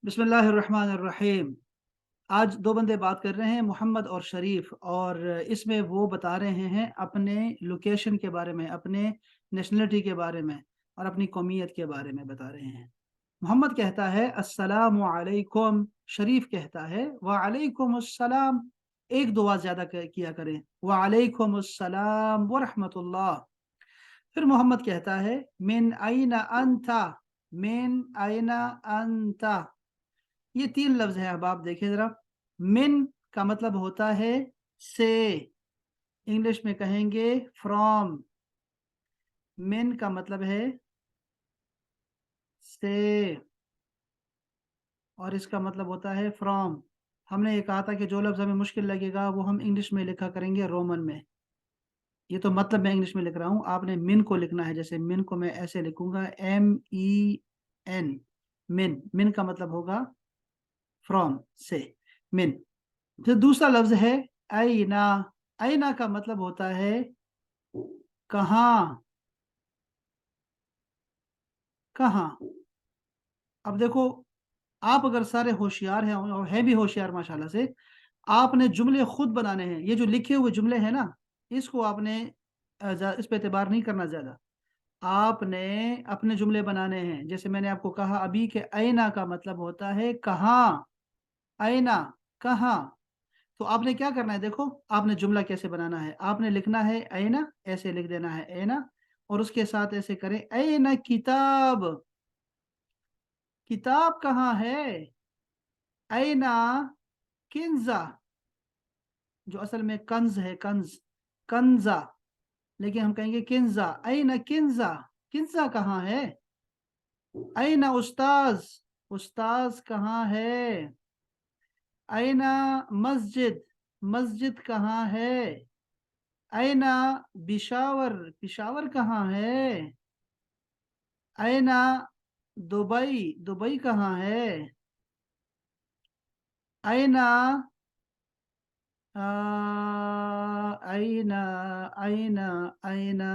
बिस्मिल्लाहिर्रहमानिर्रहीम। आज दो बंदे बात कर रहे हैं, मोहम्मद और शरीफ, और इसमें वो बता रहे हैं अपने लोकेशन के बारे में, अपने नेशनलिटी के बारे में और अपनी कौमियत के बारे में बता रहे हैं। मोहम्मद कहता है अस्सलामु अलैकुम, शरीफ कहता है वालेकुम अस्सलाम। एक दुआ ज्यादा किया करें, वालेकुम अस्सलाम व रहमतुल्लाह। फिर मोहम्मद कहता है मिन आइना अंता, मिन आइना अंता। ये तीन लफ्ज हैं। अब आप देखिए जरा। मिन का मतलब होता है से, इंग्लिश में कहेंगे फ्रॉम। मिन का मतलब है से और इसका मतलब होता है फ्रॉम। हमने ये कहा था कि जो लफ्ज हमें मुश्किल लगेगा वो हम इंग्लिश में लिखा करेंगे रोमन में। ये तो मतलब मैं इंग्लिश में लिख रहा हूँ, आपने मिन को लिखना है। जैसे मिन को मैं ऐसे लिखूंगा MEN, मिन। मिन का मतलब होगा फ्रॉम, से, मिन। फिर दूसरा लफ्ज है आईना। आईना का मतलब होता है कहाँ, कहाँ। अब देखो, आप अगर सारे होशियार हैं और है भी होशियार माशाल्लाह से, आपने जुमले खुद बनाने हैं। ये जो लिखे हुए जुमले हैं ना, इसको आपने इस पे एतबार नहीं करना ज्यादा। आपने अपने जुमले बनाने हैं। जैसे मैंने आपको कहा अभी कि आईना का मतलब होता है कहाँ, आईना, कहाँ। तो आपने क्या करना है, देखो आपने जुमला कैसे बनाना है। आपने लिखना है आईना, ऐसे लिख देना है आईना, और उसके साथ ऐसे करें आईना किताब, किताब कहाँ है। आईना किंजा, जो असल में कंज है, कंज, कंजा, लेकिन हम कहेंगे किंजा। आईना किंजा, किंजा कहाँ है। आईना उस्ताज, उस्ताज कहाँ है। आईना मस्जिद, मस्जिद कहाँ है। आईना बिशावर, पिशावर कहाँ है। आईना दुबई, दुबई कहाँ है। आईना आईना आईना आईना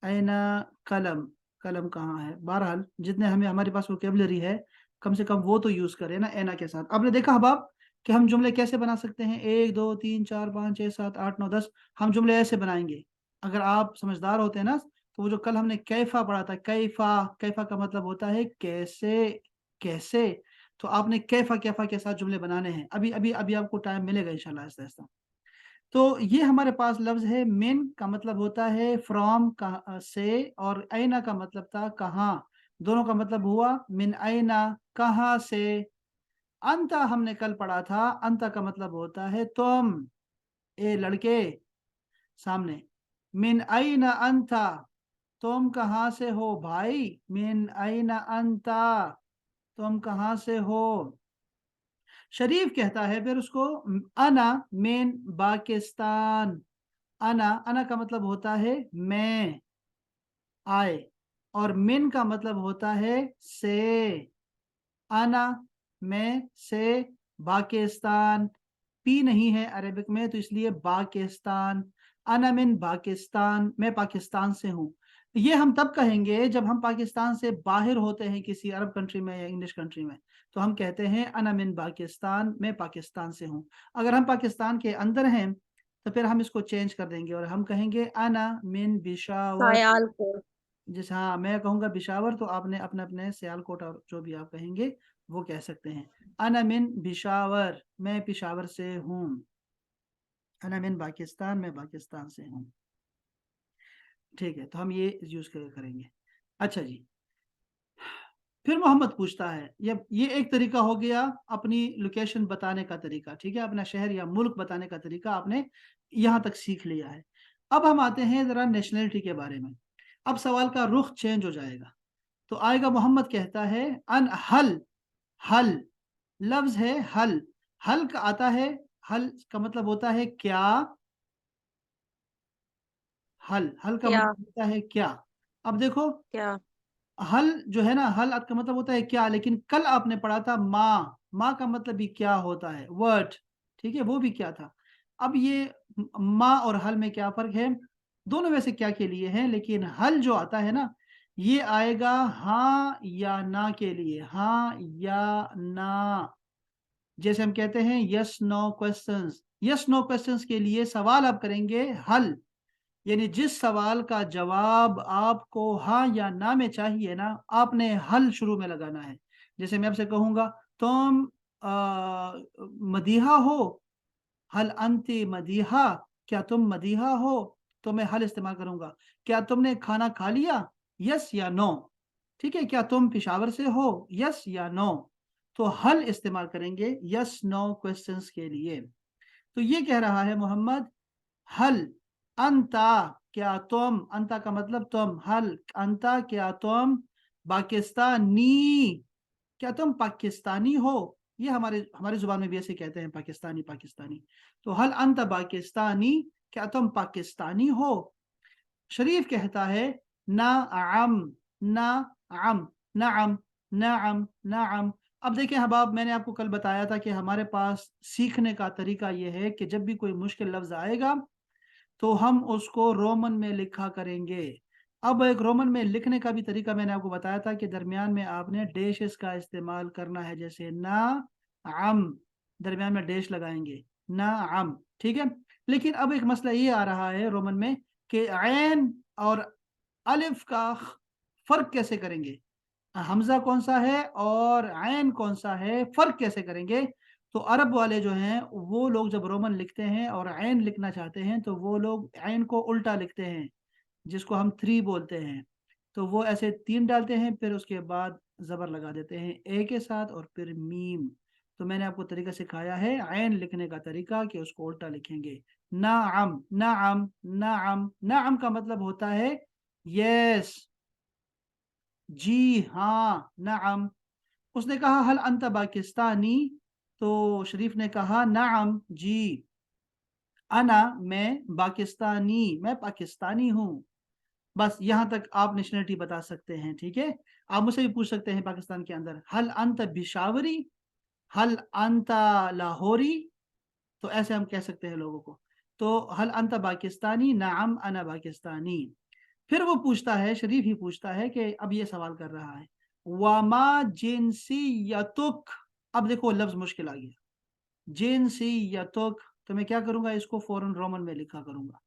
आईना कलम, कलम कहाँ है। बहरहाल जितने हमें हमारे पास वोकेबलरी है, कम से कम वो तो यूज करें ना ऐना के साथ। आपने देखा हबाब कि हम जुमले कैसे बना सकते हैं। 1 2 3 4 5 6 7 8 9 10, हम जुमले ऐसे बनाएंगे। अगर आप समझदार होते हैं ना, तो वो जो कल हमने कैफा पढ़ा था, कैफा, कैफा का मतलब होता है कैसे, कैसे। तो आपने कैफा कैफा के साथ जुमले बनाने हैं। अभी अभी अभी आपको टाइम मिलेगा इंशाल्लाह, ऐसा ऐसा। तो ये हमारे पास लफ्ज है। मिन का मतलब होता है फ्रॉम, का से, और आईना का मतलब था कहाँ। दोनों का मतलब हुआ मिन आईना, कहाँ से। अंता हमने कल पढ़ा था, अंता का मतलब होता है तुम, ए लड़के, सामने। मिन आईना अंता, तुम कहाँ से हो भाई। मिन आईना अंता, तुम कहाँ से हो। शरीफ कहता है फिर उसको अना मिन पाकिस्तान। अना, अना का मतलब होता है मैं, आए, और मिन का मतलब होता है से। अना, मैं, से, पाकिस्तान। पी नहीं है अरेबिक में, तो इसलिए पाकिस्तान। अना मिन पाकिस्तान, मैं पाकिस्तान से हूँ। ये हम तब कहेंगे जब हम पाकिस्तान से बाहर होते हैं, किसी अरब कंट्री में या इंग्लिश कंट्री में, तो हम कहते हैं अना मिन पाकिस्तान, मैं पाकिस्तान से हूँ। अगर हम पाकिस्तान के अंदर हैं, तो फिर हम इसको चेंज कर देंगे और हम कहेंगे अना मिन बिशावर। सियालकोट। जैसे हाँ, मैं कहूँगा बिशावर, तो आपने अपने अपने सियालकोट और जो भी आप कहेंगे वो कह सकते हैं। अना मिन बिशावर, मैं पिशावर से हूँ। अना मिन पाकिस्तान, मैं पाकिस्तान से हूँ। ठीक है, तो हम ये यूज करेंगे। अच्छा जी। फिर मोहम्मद पूछता है, ये एक तरीका हो गया अपनी लोकेशन बताने का तरीका, ठीक है, अपना शहर या मुल्क बताने का तरीका आपने यहाँ तक सीख लिया है। अब हम आते हैं जरा नेशनलिटी के बारे में। अब सवाल का रुख चेंज हो जाएगा। तो आएगा, मोहम्मद कहता है अन हल, हल लफ्ज है हल। हल का आता है, हल का मतलब होता है क्या। हल, हल का क्या, मतलब होता है क्या। अब देखो, क्या। हल जो है ना, हल का मतलब होता है क्या, लेकिन कल आपने पढ़ा था माँ, माँ का मतलब भी क्या होता है, वर्ड, ठीक है, वो भी क्या था। अब ये माँ और हल में क्या फर्क है। दोनों वैसे क्या के लिए हैं, लेकिन हल जो आता है ना, ये आएगा हाँ या ना के लिए, हाँ या ना। जैसे हम कहते हैं yes no questions, yes no questions के लिए सवाल आप करेंगे हल, यानी जिस सवाल का जवाब आपको हाँ या ना में चाहिए ना, आपने हल शुरू में लगाना है। जैसे मैं आपसे कहूँगा तुम मदीहा हो, हल अंति मदीहा, क्या तुम मदीहा हो? तो मैं हल इस्तेमाल करूँगा। क्या तुमने खाना खा लिया? यस या नो। ठीक है? क्या तुम पेशावर से हो? यस या नो। तो हल इस्तेमाल करेंगे यस नो क्वेश्चंस के लिए। तो ये कह रहा है मोहम्मद, हल अंता, क्या तुम, अंता का मतलब तुम, हल अंता क्या तुम पाकिस्तानी, क्या तुम पाकिस्तानी हो? ये हमारे हमारी जुबान में भी ऐसे कहते हैं, पाकिस्तानी पाकिस्तानी। तो हल अंत पाकिस्तानी, क्या तुम पाकिस्तानी हो? शरीफ कहता है नाअम, नाअम, नाअम, नाअम, नाअम। अब देखिए हबाब, मैंने आपको कल बताया था कि हमारे पास सीखने का तरीका ये है कि जब भी कोई मुश्किल लफ्ज आएगा तो हम उसको रोमन में लिखा करेंगे। अब एक रोमन में लिखने का भी तरीका मैंने आपको बताया था कि दरमियान में आपने डैशेस का इस्तेमाल करना है, जैसे ना आम, दरमियान में डैश लगाएंगे ना आम, ठीक है। लेकिन अब एक मसला ये आ रहा है रोमन में कि ऐन और अलिफ का फर्क कैसे करेंगे, हमजा कौन सा है और ऐन कौन सा है, फर्क कैसे करेंगे। तो अरब वाले जो हैं वो लोग जब रोमन लिखते हैं और ऐन लिखना चाहते हैं तो वो लोग ऐन को उल्टा लिखते हैं, जिसको हम थ्री बोलते हैं। तो वो ऐसे तीन डालते हैं, फिर उसके बाद जबर लगा देते हैं ए के साथ और फिर मीम। तो मैंने आपको तरीका सिखाया है ऐन लिखने का तरीका कि उसको उल्टा लिखेंगे। नाअम, नाअम, नाअम, नाअम का मतलब होता है यस, जी हाँ, नाअम। उसने कहा हल अंत पाकिस्तानी, तो शरीफ ने कहा नाअम जी, अना मैं पाकिस्तानी, मैं पाकिस्तानी हूँ। बस यहाँ तक आप नेशनलिटी बता सकते हैं, ठीक है। आप मुझसे भी पूछ सकते हैं पाकिस्तान के अंदर हल अंत बिशावरी, हल अंत लाहौरी, तो ऐसे हम कह सकते हैं लोगों को। तो हल अंत पाकिस्तानी, नाम अना पाकिस्तानी। फिर वो पूछता है, शरीफ ही पूछता है कि अब ये सवाल कर रहा है वामा जिनसियतुक। अब देखो लफ्ज मुश्किल आ गया, जिनसियतुक। तो मैं क्या करूंगा, इसको फौरन रोमन में लिखा करूंगा।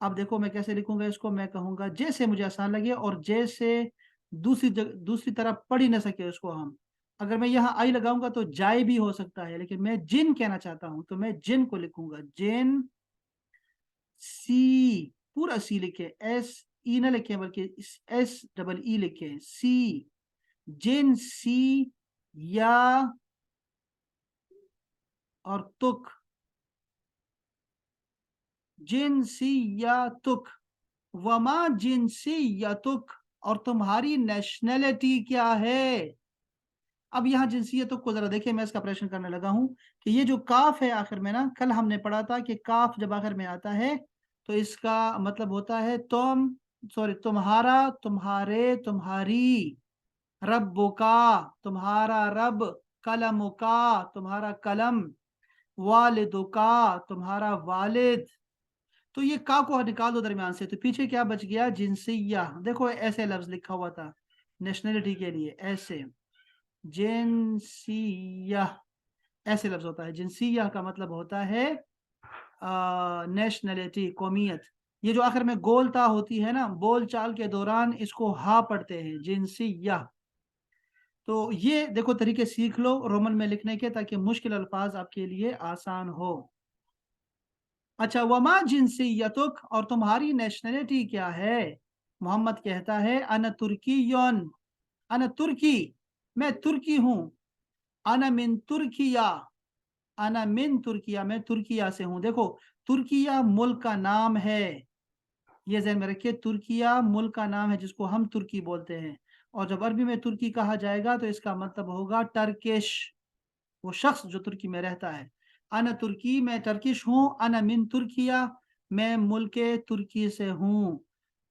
अब देखो मैं कैसे लिखूंगा इसको, मैं कहूंगा जैसे मुझे आसान लगे और जैसे दूसरी तरफ पढ़ ही ना सके उसको हम। अगर मैं यहाँ आई लगाऊंगा तो जाय भी हो सकता है, लेकिन मैं जिन कहना चाहता हूं तो मैं जिन को लिखूंगा जिन, सी, पूरा सी लिखे, एस ई ना लिखे बल्कि एस डबल ई लिखे, सी, जिन सी या और तुक, जिनसी या तुक, वमा जिनसी या तुक, और तुम्हारी नेशनैलिटी क्या है। अब यहाँ जिनसियतों को जरा देखिए, मैं इसका ऑपरेशन करने लगा हूं कि ये जो काफ है आखिर में ना, कल हमने पढ़ा था कि काफ जब आखिर में आता है तो इसका मतलब होता है तुम, सॉरी तुम्हारा, तुम्हारे, तुम्हारी, रब्बु का, तुम्हारा रब, कलम का, तुम्हारा कलम, वालिदु का, तुम्हारा वालिद। तो ये का को निकाल दो दरमियान से, तो पीछे क्या बच गया, जिनसिया। देखो ऐसे लफ्ज लिखा हुआ था नेशनलिटी के लिए, ऐसे जिनसिया, ऐसे लफ्ज होता है। जिनसिया का मतलब होता है नेशनलिटी, कौमियत। ये जो आखिर में गोलता होती है ना बोल चाल के दौरान, इसको हा पढ़ते हैं, जिनसिया। तो ये देखो तरीके सीख लो रोमन में लिखने के, ताकि मुश्किल अल्फाज आपके लिए आसान हो। अच्छा, वमा जिनसियतुक, और तुम्हारी नेशनलिटी क्या है। मोहम्मद कहता है अन तुर्की यौन, अन तुर्की, मैं तुर्की हूँ। अना मिन तुर्किया, अना मिन तुर्किया, मैं तुर्किया से हूँ। देखो तुर्किया मुल्क का नाम है, ये ध्यान में रखिए, तुर्किया मुल्क का नाम है जिसको हम तुर्की बोलते हैं। और जब अरबी में तुर्की कहा जाएगा तो इसका मतलब होगा टर्किश, वो शख्स जो तुर्की में रहता है। अना तुर्की, मैं टर्किश हूँ। अना मिन तुर्किया, मैं मुल्क तुर्की से हूँ।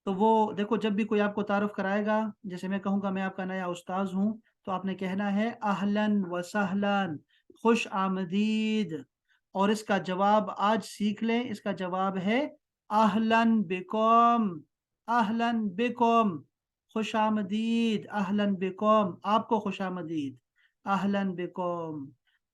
तो वो देखो जब भी कोई आपको तारुफ कराएगा, जैसे मैं कहूँगा मैं आपका नया उस्ताज हूँ, तो आपने कहना है अहलन व सहलन, खुश आमदीद। और इसका जवाब आज सीख लें, इसका जवाब है अहलन बिकम, अहलन बिकम, خوش آمدید، اہلن بکم، آپ کو خوش آمدید، اہلن بکم۔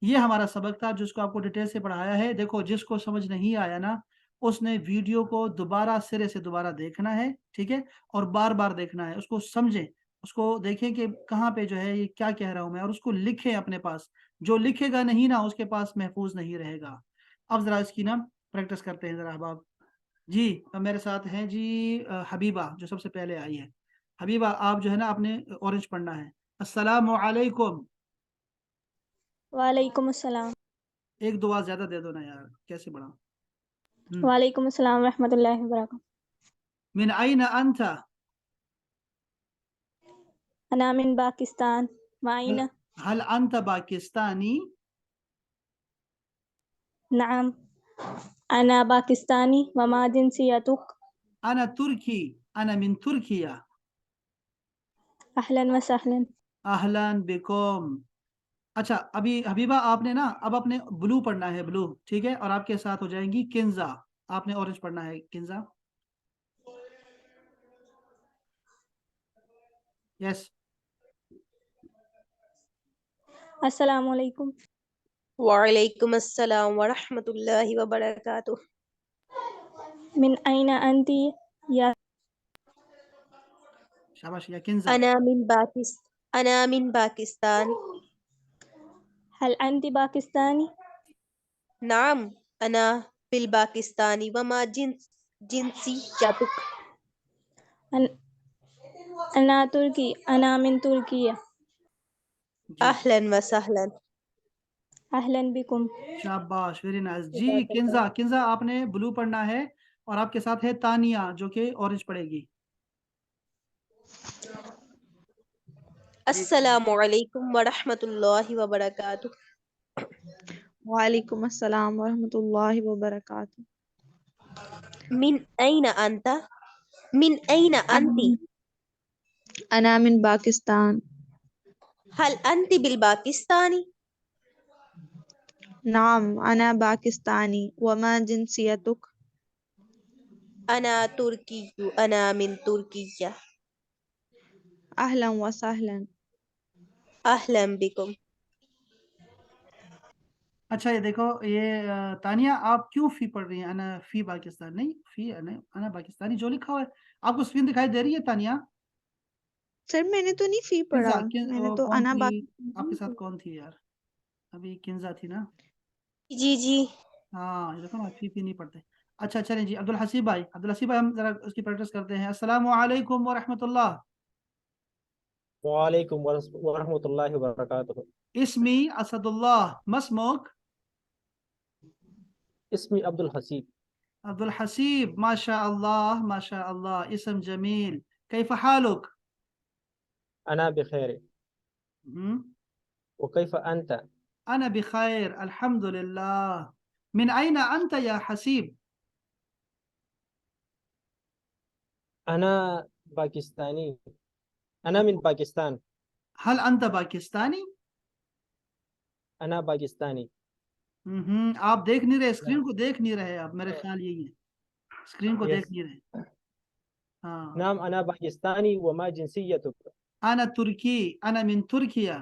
یہ ہمارا سبق تھا جس کو آپ کو ڈیٹیل سے پڑھایا ہے۔ دیکھو جس کو سمجھ نہیں آیا نا اس نے ویڈیو کو دوبارہ سرے سے دوبارہ دیکھنا ہے، ٹھیک ہے، اور بار بار دیکھنا ہے، اس کو سمجھیں، اس کو دیکھیں کہ کہاں پہ جو ہے یہ کیا کہہ رہا ہوں میں، اور اس کو لکھیں اپنے پاس۔ جو لکھے گا نہیں نا اس کے پاس محفوظ نہیں رہے گا۔ اب ذرا اس کی نا پریکٹس کرتے ہیں ذرا احباب۔ جی اب میرے ساتھ ہیں جی حبیبہ جو سب سے پہلے آئی ہے۔ حبیبہ آپ جو ہے نا آپ نے اورنج پڑھنا ہے۔ السلام علیکم۔ وعلیکم السلام۔ ایک دعا زیادہ دے دو نا یار، کیسے بڑھا؟ وعلیکم السلام ورحمۃ اللہ وبرکاتہ۔ من أين أنت؟ أنا من باكستان، وأين؟ هل أنت باكستاني؟ نعم أنا باكستاني، وما جنسيتك؟ أنا تركي، أنا من تركيا۔ أهلا وسهلا۔ أهلا بكم۔ اچھا ابھی حبیبہ آپ نے نا اب اپنے بلو پڑھنا ہے، بلو، ٹھیک ہے، اور آپ کے ساتھ ہو جائیں گی کنزا۔ آپ نے اورنج پڑھنا ہے، کنزا۔ یس۔ السلام علیکم۔ وعلیکم السلام ورحمۃ اللہ وبرکاتہ۔ من أين أنت يا؟ شاباش یا کنزا۔ أنا من باکستان۔ هل أنت باكستاني؟ نعم أنا بالباکستانی، وما جنسیتک؟ أنا تركي، أنا من تركيا۔ اہلا وسہلا۔ أهلا بكم۔ شاباش، ویری نائس جی۔ کنزا، کنزا آپ نے بلو پڑھنا ہے اور آپ کے ساتھ ہے تانیہ جو کہ اورنج پڑھے گی۔ السلام علیکم ورحمۃ اللہ وبرکاتہ۔ وعلیکم السلام ورحمۃ اللہ وبرکاتہ۔ من أين أنت؟ من أين أنت؟ انا من باکستان۔ هل أنت بالباکستانی؟ نعم انا باکستانی، وما جنسیتک؟ أنا ترکی، أنا من ترکیہ۔ اہلا وسہلا۔ اہلا بکم۔ اچھا یہ دیکھو یہ تانیہ آپ کیوں فی پڑھ رہی ہیں؟ انا فی پاکستان نہیں، فی انا پاکستانی جو لکھا ہوا ہے آپ کو اسکرین دکھائی دے رہی ہے تانیہ؟ سر میں نے تو نہیں فی پڑھا، میں نے تو کون انا تھی باکستانی۔ آپ کے ساتھ؟ کون تھی یار؟ ابھی کنزا تھی نا؟ جی جی۔ ہاں یہ دیکھو نا فی نہیں پڑھتے۔ اچھا چلیں جی عبدالحسیب بھائی، عبدالحسیب بھائی ہم ذرا اس کی پریکٹس کرتے ہیں۔ السلام علیکم ورحمۃ اللہ۔ وعلیکم ورحمۃ اللہ وبرکاتہ۔ اسمی اسد اللہ، مسموک؟ اسمی عبدالحسیب۔ عبدالحسیب، ما شاء اللہ ما شاء اللہ، اسم جمیل۔ کیف حالک؟ انا بخیر، وکیف انت؟ انا بخیر الحمد للہ۔ من این انت یا حسیب؟ انا پاکستانی، انا من پاکستان۔ هل انت پاکستانی؟ انا پاکستانی۔ آپ دیکھ نہیں رہے، اسکرین کو دیکھ نہیں رہے آپ، میرے خیال یہی ہے، اسکرین کو دیکھ نہیں رہے۔ ہاں نعم انا پاکستانی، وما جنسیتک؟ انا ترکی، انا من ترکیہ۔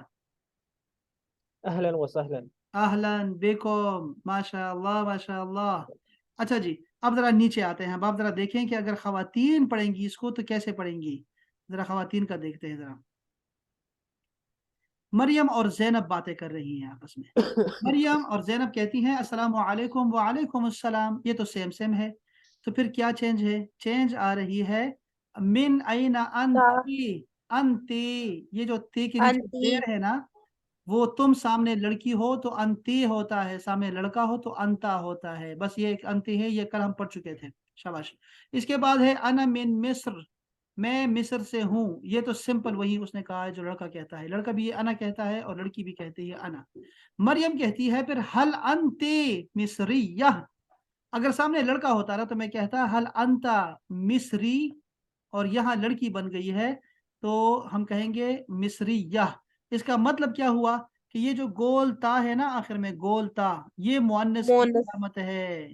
اہلا وسہلا۔ اہلن بکم، ماشاء اللہ ماشاء اللہ۔ اچھا جی اب ذرا نیچے آتے ہیں، اب آپ ذرا دیکھیں کہ اگر خواتین پڑھیں گی اس کو تو کیسے پڑھیں گی، ذرا خواتین کا دیکھتے ہیں ذرا۔ مریم اور زینب باتیں کر رہی ہیں آپس میں۔ مریم اور زینب کہتی ہیں السلام علیکم، وعلیکم السلام، یہ تو سیم سیم ہے، تو پھر کیا چینج ہے؟ چینج آ رہی ہے من این انتی، انتی، یہ جو تی کے نیچے انتی، زیر ہے نا وہ تم سامنے لڑکی ہو تو انتی ہوتا ہے، سامنے لڑکا ہو تو انتا ہوتا ہے، بس یہ ایک انتی ہے، یہ کل ہم پڑھ چکے تھے، شاباش۔ اس کے بعد ہے انا من مصر، میں مصر سے ہوں، یہ تو سمپل وہی اس نے کہا ہے جو لڑکا کہتا ہے، لڑکا بھی یہ انا کہتا ہے اور لڑکی بھی کہتی ہے انا۔ مریم کہتی ہے پھر حل انتی مصریہ، اگر سامنے لڑکا ہوتا نا تو میں کہتا حل انتا مصری، اور یہاں لڑکی بن گئی ہے تو ہم کہیں گے مصریہ۔ اس کا مطلب کیا ہوا کہ یہ جو گول تا ہے نا آخر میں، گول تا، یہ مؤنث کی مونس، علامت ہے،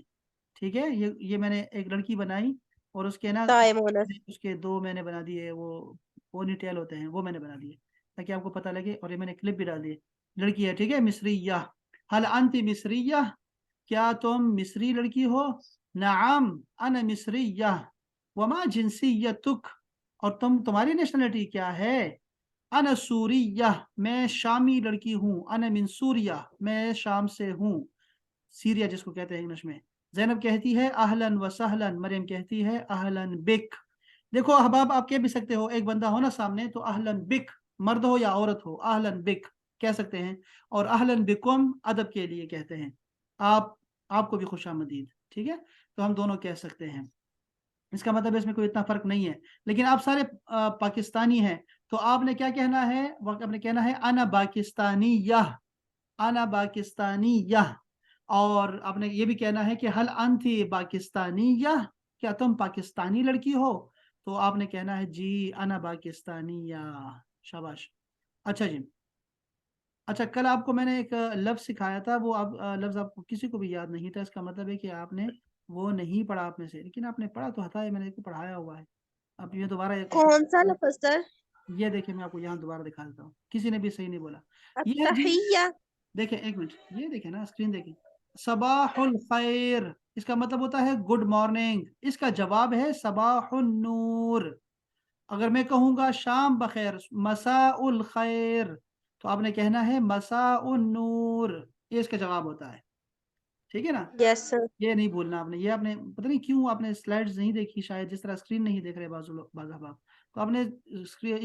ٹھیک ہے، یہ میں نے ایک لڑکی بنائی اور اس کے نا تائے مونس۔ اس کے دو میں نے بنا دیے وہ पोनी टेल होते हैं, वो मैंने बना दिए ताकि आपको पता लगे, और ये मैंने क्लिप भी डाल दी। लड़की है, ठीक है, मिस्रिया। हल अंती मिस्रिया, क्या तुम मिस्री लड़की हो? नाम अना मिस्रिया। वमा जिनसियतुक, और तुम्हारी नेशनलिटी क्या है? अना सूरिया, मैं शामी लड़की हूँ। अना मिन सूरिया, मैं शाम से हूँ, सीरिया जिसको कहते हैं इंग्लिश में। ज़ैनब कहती है अहलन व सहलन, मरियम कहती है अहलन बिक। देखो अहबाब, आप कह भी सकते हो, एक बंदा हो ना सामने तो अहलन बिक, मर्द हो या औरत हो, अहलन बिक कह सकते हैं, और अहलन बिकुम अदब के लिए कहते हैं, आपको भी खुशामदीद, ठीक है, तो हम दोनों कह सकते हैं, इसका मतलब इसमें कोई इतना फर्क नहीं है। लेकिन आप सारे पाकिस्तानी हैं, तो आपने क्या कहना है? आपने कहना है अना पाकिस्तानी यह, अना पाकिस्तानी यह, और आपने ये भी कहना है कि हल अंती पाकिस्तानी यह, क्या तुम पाकिस्तानी लड़की हो? तो आपने कहना है जी अना पाकिस्तानी या। शाबाश। अच्छा जी, अच्छा, कल आपको मैंने एक लफ्ज़ सिखाया था, वो आप लफ्ज़ आपको किसी को भी याद नहीं था, इसका मतलब है कि आपने वो नहीं पढ़ा आप में से, लेकिन आपने पढ़ा तो था, मैंने इसको पढ़ाया हुआ है। अब ये दोबारा कौन सा लफ्ज़ सर? ये देखिए, मैं आपको यहाँ दोबारा दिखा देता हूँ, किसी ने भी सही नहीं बोला। ये है जी, तहिया। देखें एक मिनट, ये देखें ना, स्क्रीन देखें, सबाहुल खैर, इसका मतलब होता है गुड मॉर्निंग, इसका जवाब है सबाहुन नूर। अगर मैं कहूँगा शाम बखैर, मसाउल खैर, तो आपने कहना है मसाउन नूर, ये इसका जवाब होता है, ठीक है ना? Yes sir. ये नहीं भूलना आपने, ये आपने पता नहीं क्यों आपने स्लाइड्स नहीं देखी, शायद जिस तरह स्क्रीन नहीं देख रहे बाजू लोग, बाज़ अहबाब, तो आपने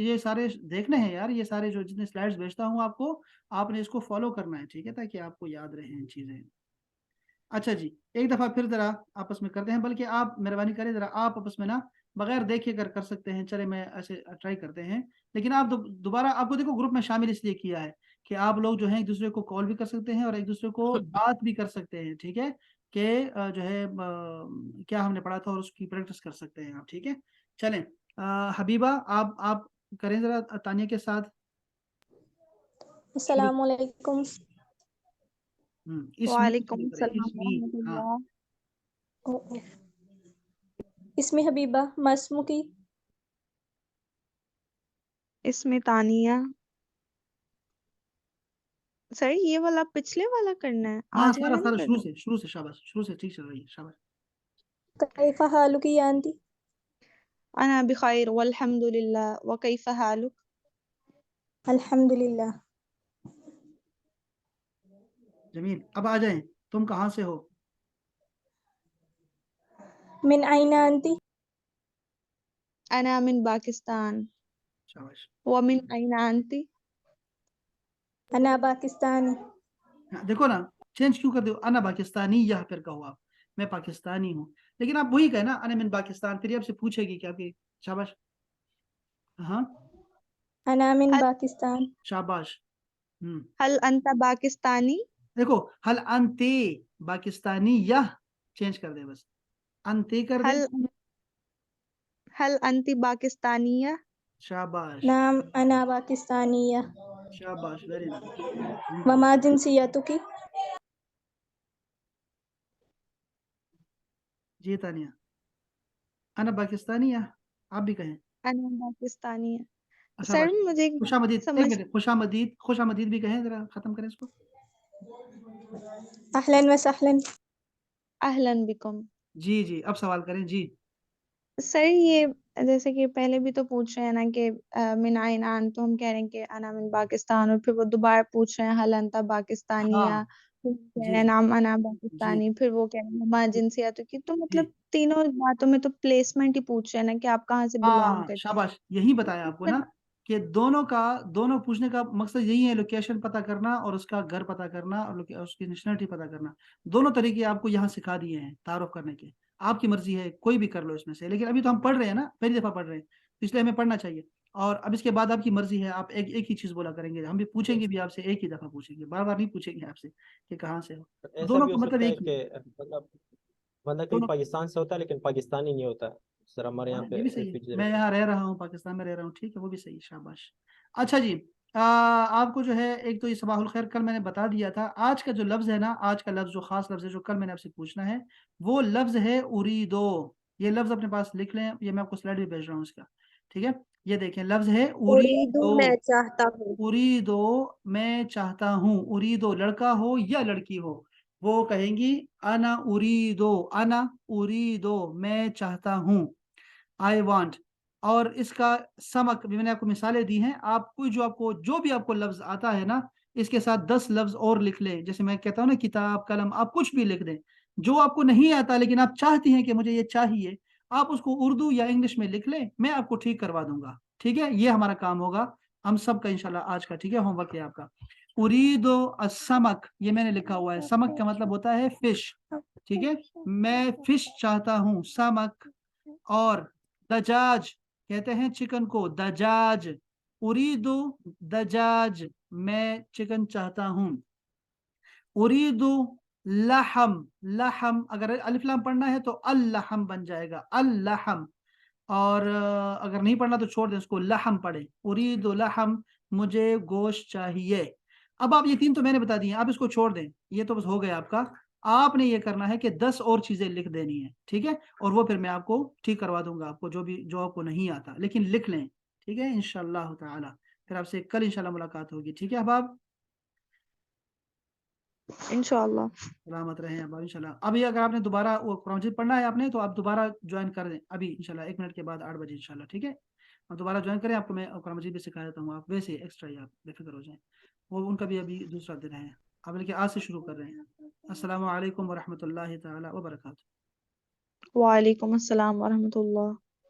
ये सारे देखने हैं यार, ये सारे जो जितने स्लाइड्स भेजता हूँ आपको, आपने इसको फॉलो करना है, ठीक है, ताकि आपको याद रहें चीज़ें। अच्छा जी, एक दफ़ा फिर ज़रा आपस में करते हैं, बल्कि आप मेहरबानी करें ज़रा आप आपस में ना बगैर देखे कर सकते हैं, चले मैं ऐसे ट्राई करते हैं, लेकिन आप दोबारा, आपको देखो ग्रुप में शामिल इसलिए किया है कि आप लोग जो है एक दूसरे को कॉल भी कर सकते हैं और एक दूसरे को बात भी कर सकते हैं, ठीक है, कि जो है क्या हमने पढ़ा था और उसकी प्रैक्टिस कर सकते हैं आप, ठीक है। चलें, हबीबा आप करें ज़रा तानिया के साथ शुरू। अस्सलामु अलैकुम। इसमी वालेकुम शुरू करें, सलाम इसमी, हाँ। इसमें हबीबा, मस्मुकी। इसमें तानिया। सर ये वाला पिछले वाला करना है, हाँ, आज सारा वाला नहीं सारा करना? शुरू से शाबाश, शुरू से ठीक चल रही है, शाबाश। कैफा हालुकी या अंती? अना बिखैर वल्हम्दुलिल्लाह व कैफ हालुक? अल्हम्दुलिल्लाह। जमील, अब आ जाएं, तुम कहाँ से हो? मिन आइना अंती? अना मिन पाकिस्तान। शाबाश। व मिन ऐना अंती? अना पाकिस्तानी। हाँ, देखो ना, चेंज क्यों कर दो, अना पाकिस्तानी यह फिर कहो आप, मैं पाकिस्तानी हूँ, लेकिन आप वही कहे ना अना मिन पाकिस्तान, फिर ये आपसे पूछेगी कि आपकी, शाबाश, हाँ, अना मिन हल पाकिस्तान। शाबाश। हल अंता पाकिस्तानी? देखो, हल अंते पाकिस्तानी यह, चेंज कर दे बस, अंते कर दे, हल अंती पाकिस्तानिया? शाबाश, नाम अना पाकिस्तानिया। शाबाश, वेरी नाइस। वमा जिनसियतुकी? जी तानिया, अना पाकिस्तानी यह, आप भी कहें। अना पाकिस्तानिया। शाबाश। सर मुझे एक बात खुशामदीद, एक समझ मिनट, खुशामदीद, खुशामदीद भी कहें, जरा खत्म करें इसको। अहलन व सहलन। अहलन बिकुम। जी जी, अब सवाल करें जी। सर ये जैसे कि पहले भी तो पूछ रहे हैं ना कि मिन आइनान, तो हम कह रहे हैं कि अना मिन पाकिस्तान, और फिर वो दोबारा पूछ रहे हैं हल अंता पाकिस्तानिया, हाँ फिर कह जी रहे हैं नाम अना जी पाकिस्तानी, फिर वो कह रहे हैं हमा जिनसियत की, तो जी, मतलब तीनों बातों में तो प्लेसमेंट ही पूछ रहे हैं ना कि आप कहाँ से बिलोंग हाँ करते हैं। शाबाश, यही बताया आपको ना, कि दोनों पूछने का मकसद यही है, लोकेशन पता करना और उसका घर पता करना और उसकी नेशनलिटी पता करना, दोनों तरीके आपको यहाँ सिखा दिए हैं तारुफ करने के, आपकी मर्जी है कोई भी कर लो इसमें से, लेकिन अभी तो हम पढ़ रहे हैं ना, पहली दफा पढ़ रहे हैं, तो इसलिए हमें पढ़ना चाहिए, और अब इसके बाद आपकी मर्जी है, आप एक ही चीज बोला करेंगे, हम भी पूछेंगे भी आपसे, एक ही दफा पूछेंगे, बार बार नहीं पूछेंगे आपसे कि कहाँ से हो, ऐसा दोनों भी का हो मतलब सकता है एक ही कि है। मतलब बंदा कहीं दोनों, पाकिस्तान से होता है लेकिन पाकिस्तानी नहीं होता, सर हमारे यहाँ हाँ, पे ये भी सही है, रिफ्यूजी मैं रहते हैं। यहाँ रह रहा हूँ, पाकिस्तान में रह रहा हूँ, ठीक है, वो भी सही है, शाबाश। अच्छा जी, आपको जो है एक तो ये सबाहुल खैर कल मैंने बता दिया था, आज का जो लफ्ज़ है ना, आज का लफ्ज़ जो खास लफ्ज़ है जो कल मैंने आपसे पूछना है, वो लफ्ज़ है उरीदो, ये लफ्ज़ अपने पास लिख लें, ये मैं आपको स्लाइड भी भेज रहा हूँ इसका, ठीक है, یہ دیکھیں لفظ ہے اریدو میں چاہتا ہوں. اریدو میں چاہتا ہوں. اریدو لڑکا ہو یا لڑکی ہو وہ کہیں گی انا اریدو میں چاہتا ہوں. I want. اور اس کا سمک بھی میں نے آپ کو مثالیں دی ہیں. آپ کوئی جو بھی آپ کو لفظ آتا ہے نا اس کے ساتھ 10 لفظ اور لکھ لیں. جیسے میں کہتا ہوں نا کتاب قلم آپ کچھ بھی لکھ دیں جو آپ کو نہیں آتا لیکن آپ چاہتی ہیں کہ مجھے یہ چاہیے آپ اس کو اردو یا انگلش میں لکھ لیں میں آپ کو ٹھیک کروا دوں گا. ٹھیک ہے یہ ہمارا کام ہوگا ہم سب کا انشاءاللہ آج کا. ٹھیک ہے ہوم ورک ہے آپ کا. اریدو السمک یہ میں نے لکھا ہوا ہے. سمک کا مطلب ہوتا ہے فش. ٹھیک ہے میں فش چاہتا ہوں سمک. اور دجاج کہتے ہیں چکن کو دجاج. اریدو دجاج میں چکن چاہتا ہوں. اریدو لحم اگر الف لام پڑھنا ہے تو اللحم بن جائے گا اللحم. اور اگر نہیں پڑھنا تو چھوڑ دیں اس کو لحم پڑھیں. اریدو لحم مجھے گوشت چاہیے. اب آپ یہ 3 تو میں نے بتا دی ہیں آپ اس کو چھوڑ دیں یہ تو بس ہو گیا آپ کا. آپ نے یہ کرنا ہے کہ 10 اور چیزیں لکھ دینی ہیں. ٹھیک ہے اور وہ پھر میں آپ کو ٹھیک کروا دوں گا آپ کو جو آپ کو نہیں آتا لیکن لکھ لیں. ٹھیک ہے انشاءاللہ تعالی پھر آپ سے کل انشاءاللہ ملاقات ہوگی. ٹھیک ہے احباب انشاءاللہ. سلامت رہیں احباب انشاءاللہ. ابھی اگر آپ نے دوبارہ وہ قرآن مجید پڑھنا ہے آپ نے تو آپ دوبارہ جوائن کر دیں ابھی انشاءاللہ 1 منٹ کے بعد 8 بجے انشاءاللہ. ٹھیک ہے آپ دوبارہ جوائن کریں آپ کو میں قرآن مجید بھی سکھا دیتا ہوں. آپ ویسے ایکسٹرا ہی آپ بے فکر ہو جائیں. وہ ان کا بھی ابھی دوسرا دن ہے اب لیکن آج سے شروع کر رہے ہیں. السلام علیکم ورحمۃ اللہ تعالی وبرکاتہ. وعلیکم السلام ورحمۃ اللہ.